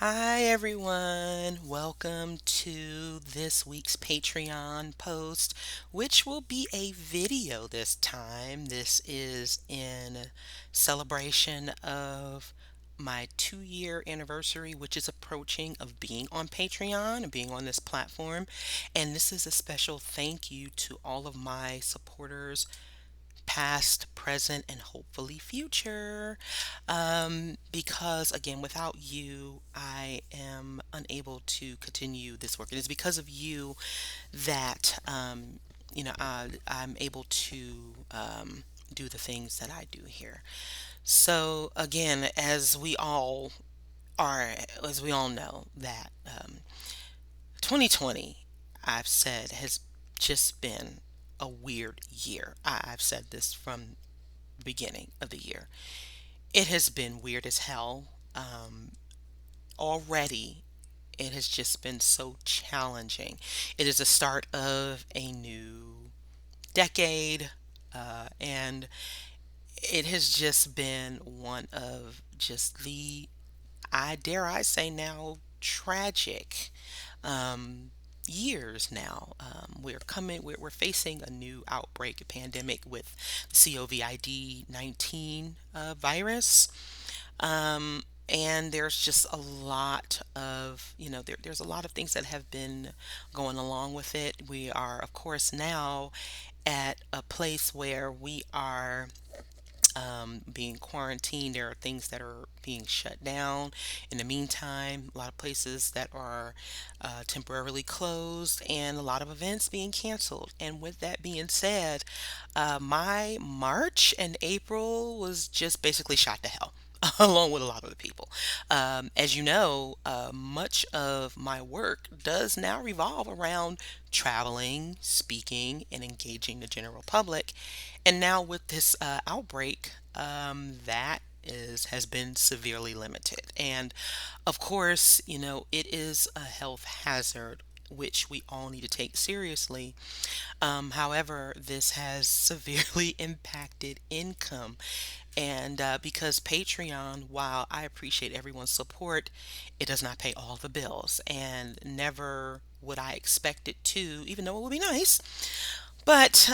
Hi, everyone. Welcome to this week's Patreon post, which will be a video this time. This is in celebration of my 2 year anniversary, which is approaching, of being on Patreon and being on this platform. And this is a special thank you to all of my supporters, past, present, and hopefully future. Because again, without you, I am unable to continue this work. It is because of you that I'm able to do the things that I do here. So again, are, as we all know, that 2020, I've said, has just been a weird year. I've said this from beginning of the year. It has been weird as hell. Already, it has just been so challenging. It is the start of a new decade, and it has just been one of just I dare I say now, tragic um, years now. We're facing a new outbreak, a pandemic with COVID 19 virus. And there's just a lot of, there's a lot of things that have been going along with it. We are, of course, now at a place where we are being quarantined. There are things that are being shut down. In the meantime, a lot of places that are temporarily closed and a lot of events being canceled. And with that being said, my March and April was just basically shot to hell. Along with a lot of the people. As you know, much of my work does now revolve around traveling, speaking, and engaging the general public. And now with this outbreak, that has been severely limited. And of course, it is a health hazard which we all need to take seriously. However, this has severely impacted income. And because Patreon, while I appreciate everyone's support, it does not pay all the bills. And never would I expect it to, even though it would be nice. But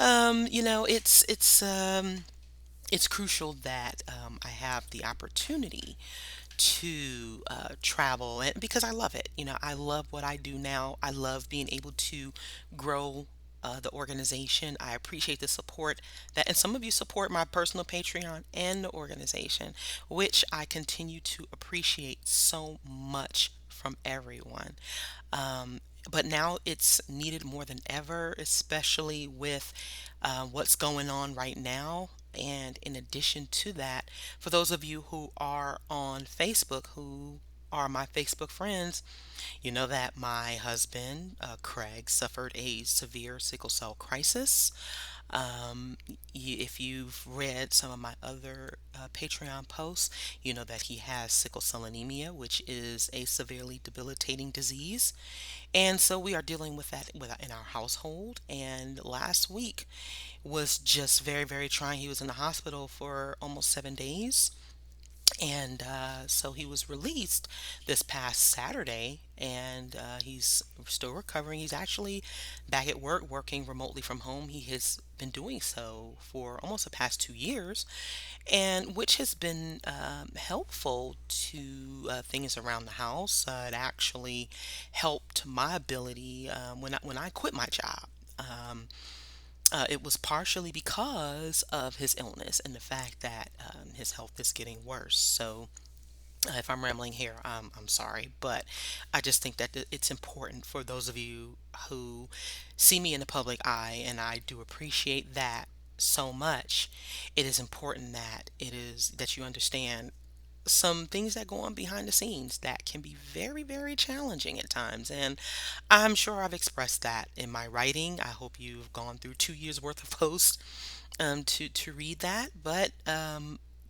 it's crucial that I have the opportunity to travel, and because I love it. I love what I do now. I love being able to grow the organization. I appreciate the support that, and some of you support my personal Patreon and the organization, which I continue to appreciate so much from everyone. But now it's needed more than ever, especially with what's going on right now. And in addition to that, for those of you who are on Facebook, who are my Facebook friends, you know that my husband, Craig, suffered a severe sickle cell crisis. If you've read some of my other Patreon posts, you know that he has sickle cell anemia, which is a severely debilitating disease. And so we are dealing with that in our household. And last week was just very, very trying. He was in the hospital for almost 7 days. And so he was released this past Saturday, and he's still recovering. He's actually back at work, working remotely from home. He has been doing so for almost the past 2 years, and which has been helpful to things around the house. It actually helped my ability when I quit my job. It was partially because of his illness and the fact that his health is getting worse. So, if I'm rambling here, I'm sorry, but I just think that it's important for those of you who see me in the public eye, and I do appreciate that so much. It is important that you understand some things that go on behind the scenes that can be very, very challenging at times. And I'm sure I've expressed that in my writing. I hope you've gone through 2 years worth of posts to read that. But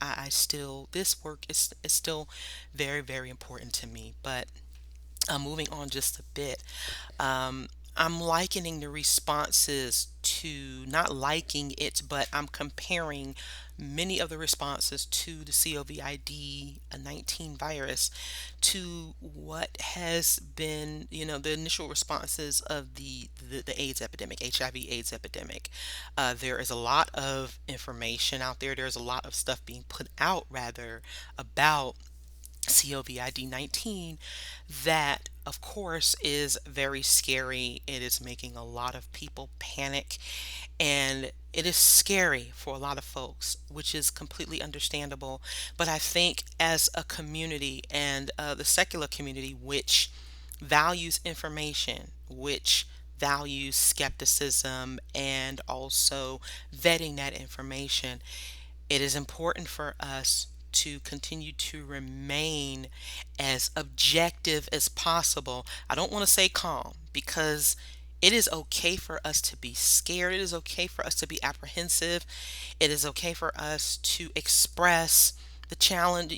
I still, this work is still very, very important to me. But moving on just a bit, I'm likening the responses to, not liking it, but I'm comparing many of the responses to the COVID 19 virus to what has been, the initial responses of the AIDS epidemic, HIV AIDS epidemic. There is a lot of information out there. There's a lot of stuff being put out, rather, about COVID 19 that, of course, is very scary. It is making a lot of people panic, and it is scary for a lot of folks, which is completely understandable. But I think as a community, and the secular community, which values information, which values skepticism, and also vetting that information, it is important for us to continue to remain as objective as possible. I don't want to say calm, because it is okay for us to be scared. It is okay for us to be apprehensive. It is okay for us to express the challenge,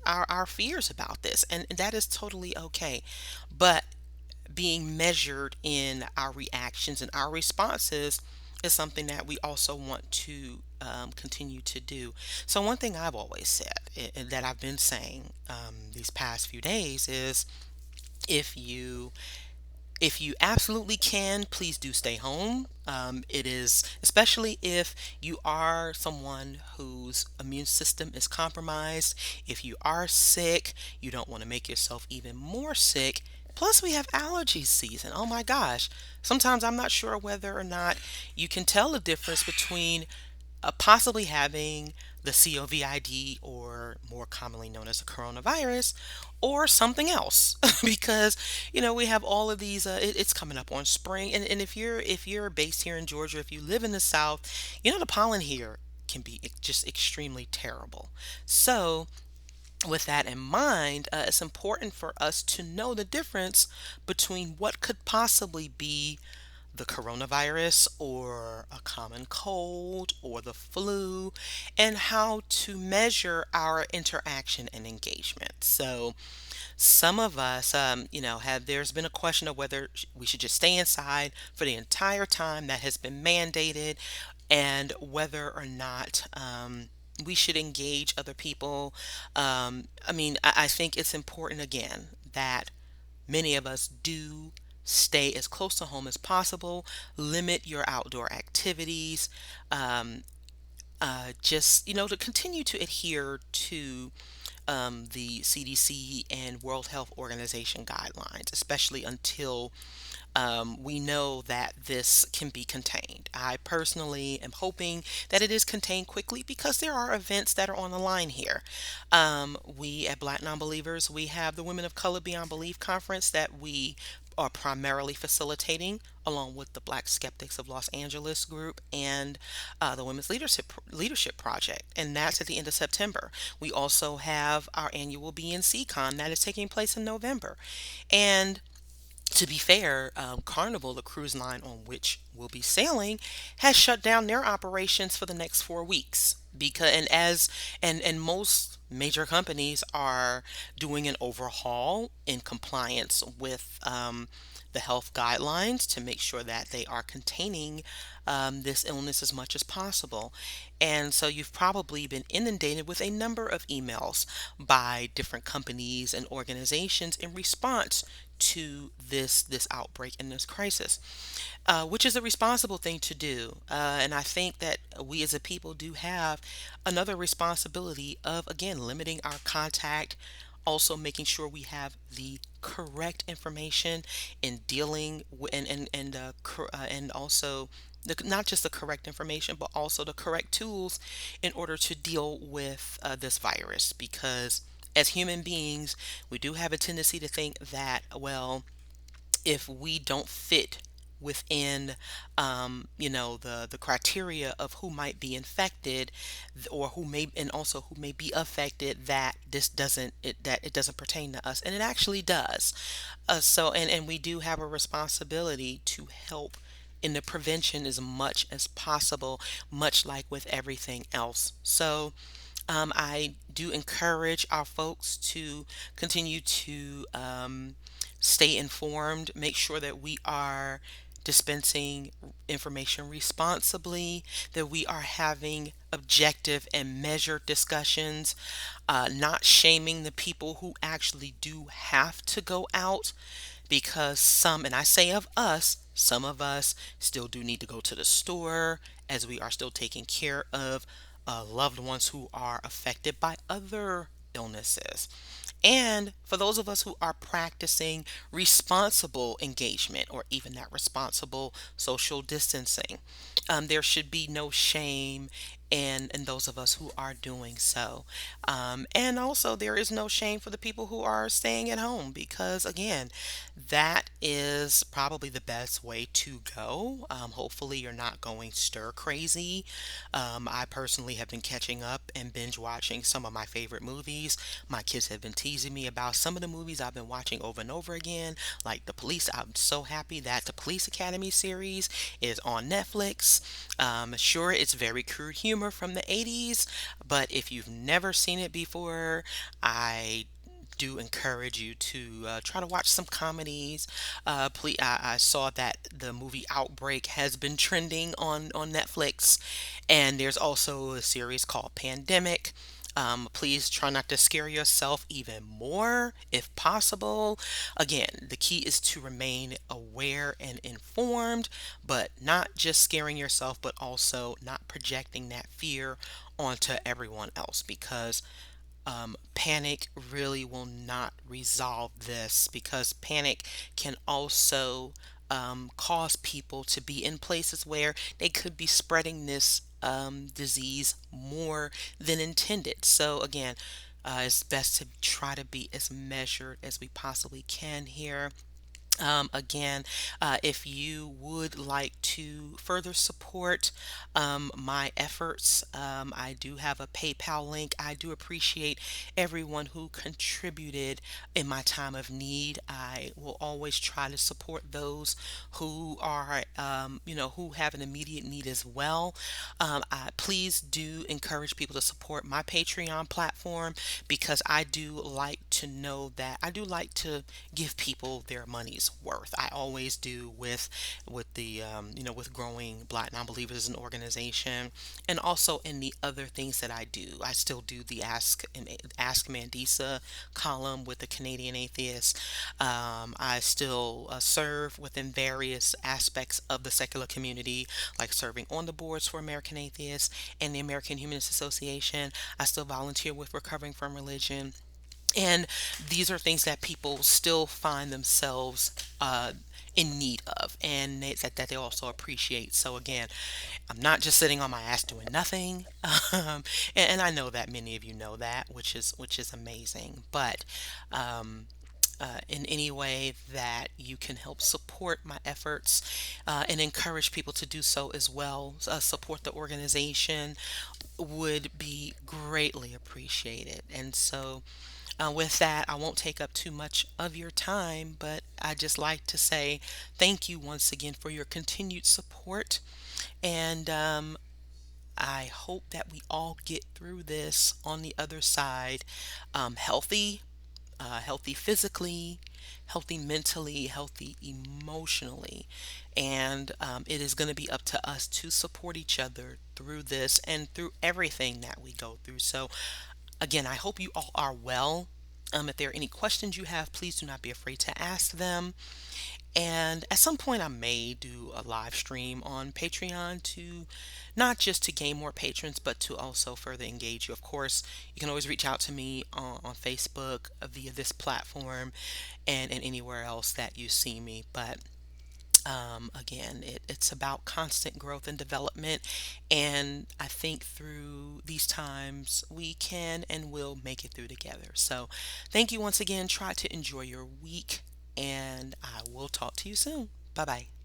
our fears about this. And that is totally okay. But being measured in our reactions and our responses is something that we also want to continue to do. So, one thing I've always said, that I've been saying these past few days, is if you if you absolutely can, please do stay home. It is, especially if you are someone whose immune system is compromised. If you are sick, you don't want to make yourself even more sick. Plus, we have allergy season. Oh my gosh. Sometimes I'm not sure whether or not you can tell the difference between possibly having the COVID, or more commonly known as the coronavirus, or something else. Because we have all of these. It's coming up on spring, and if you're based here in Georgia, if you live in the South, the pollen here can be just extremely terrible. So, with that in mind, it's important for us to know the difference between what could possibly be the coronavirus, or a common cold, or the flu, and how to measure our interaction and engagement. So, some of us, have there's been a question of whether we should just stay inside for the entire time that has been mandated, and whether or not we should engage other people. I think it's important, again, that many of us do stay as close to home as possible, limit your outdoor activities, um, just, to continue to adhere to the CDC and World Health Organization guidelines, especially until we know that this can be contained. I personally am hoping that it is contained quickly, because there are events that are on the line here. We at Black Nonbelievers, we have the Women of Color Beyond Belief conference that we are primarily facilitating, along with the Black Skeptics of Los Angeles group, and the Women's Leadership Project, and that's at the end of September. We also have our annual BNC Con that is taking place in November, and to be fair, Carnival, the cruise line on which we'll be sailing, has shut down their operations for the next 4 weeks, because and most major companies are doing an overhaul in compliance with the health guidelines, to make sure that they are containing this illness as much as possible. And so you've probably been inundated with a number of emails by different companies and organizations in response to this outbreak and this crisis, which is a responsible thing to do. And I think that we as a people do have another responsibility of, again, limiting our contact, also making sure we have the correct information in dealing with, and also not just the correct information, but also the correct tools in order to deal with this virus. Because as human beings, we do have a tendency to think that, well, if we don't fit within the criteria of who might be infected, or who may, and also who may be affected, that it doesn't pertain to us, and it actually does. And we do have a responsibility to help in the prevention as much as possible, much like with everything else. So, I do encourage our folks to continue to stay informed, make sure that we are dispensing information responsibly, that we are having objective and measured discussions, not shaming the people who actually do have to go out, because some, and I say of us, some of us still do need to go to the store as we are still taking care of loved ones who are affected by other illnesses. And for those of us who are practicing responsible engagement or even that responsible social distancing, there should be no shame in those of us who are doing so. And also, there is no shame for the people who are staying at home because, again, that is probably the best way to go. Hopefully, you're not going stir crazy. I personally have been catching up and binge watching some of my favorite movies. My kids have been teasing me about some of the movies I've been watching over and over again, like The Police. I'm so happy that the Police Academy series is on Netflix. Sure, it's very crude humor from the 80s, but if you've never seen it before, I do encourage you to try to watch some comedies. Please, I saw that the movie Outbreak has been trending on Netflix, and there's also a series called Pandemic. Please try not to scare yourself even more if possible. Again, the key is to remain aware and informed, but not just scaring yourself, but also not projecting that fear onto everyone else because panic really will not resolve this because panic can also cause people to be in places where they could be spreading this disease more than intended. So, again, it's best to try to be as measured as we possibly can here. Again, if you would like to further support my efforts, I do have a PayPal link. I do appreciate everyone who contributed in my time of need. I will always try to support those who are, who have an immediate need as well. Please do encourage people to support my Patreon platform because I do like to know that I do like to give people their money's worth. I always do with the with growing Black Nonbelievers as an organization, and also in the other things that I do. I still do the Ask Mandisa column with the Canadian Atheists. I still serve within various aspects of the secular community, like serving on the boards for American Atheists and the American Humanist Association. I still volunteer with Recovering from Religion. And these are things that people still find themselves in need of, and that they also appreciate. So again, I'm not just sitting on my ass doing nothing, and I know that many of you know that, which is amazing. But in any way that you can help support my efforts and encourage people to do so as well, support the organization would be greatly appreciated. And so with that, I won't take up too much of your time, but I just like to say thank you once again for your continued support. And I hope that we all get through this on the other side healthy, healthy physically, healthy mentally, healthy emotionally. And it is going to be up to us to support each other through this and through everything that we go through. So, again, I hope you all are well. If there are any questions you have, please do not be afraid to ask them. And at some point, I may do a live stream on Patreon to not just to gain more patrons, but to also further engage you. Of course, you can always reach out to me on Facebook via this platform and anywhere else that you see me. But again, it's about constant growth and development. And I think through these times, we can and will make it through together. So thank you once again. Try to enjoy your week, and I will talk to you soon. Bye bye.